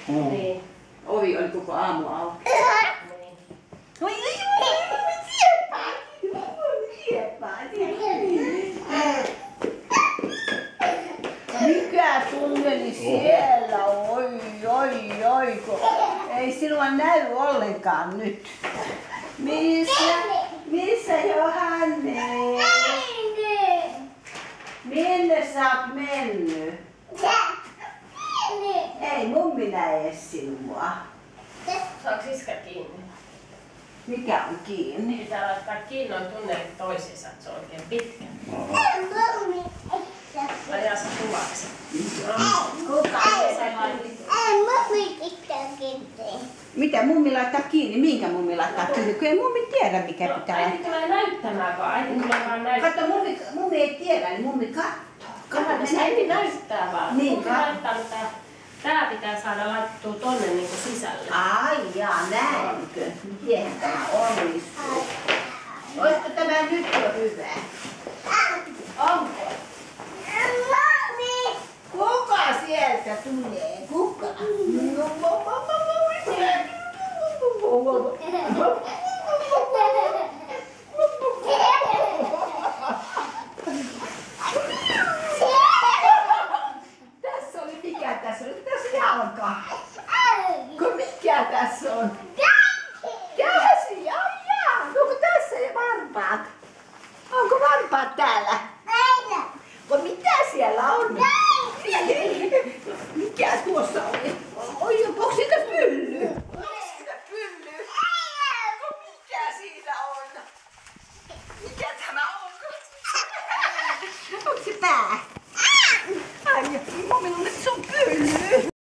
Niin. Ovi oli koko aamu auki. Niin. Oi, mikä tunneli siellä? Oi, kun ei sinua näy ollenkaan nyt. Missä Johannes? Minne sä oot mennyt? Ei mummi näe sinua. Saaks iskä kiinni? Mikä on kiinni? Pitää laittaa kiinni noin tunnelit toisiinsa, että se on oikein pitkä. Ajaa sä kuvaksi. Kuka se laitti? Mitä mummi laittaa kiinni? Minkä mummi laittaa kiinni? Kun ei mummi tiedä mikä No, pitää äiti laittaa. tulee näyttämään, kun äiti tulee vaan näyttämään. Kato, mummi ei tiedä, niin mummi kattoo. Kato, äiti näyttää vaan. Niin, Mummi näyttää, mutta tää pitää saada laittua tonne niinku sisälle. Ai jaa, näinkö? Miten tämä onnistuu? Olisiko tämä nyt jo hyvä? Onko? Kuka sieltä tulee? Kuka? Tässä oli mikä tässä oli? Tässä jalka. Mikä tässä on? Käsi, jaa. Onko tässä ne varpaat? Onko varpaat täällä? Mitä siellä on? Mikä tuossa oli?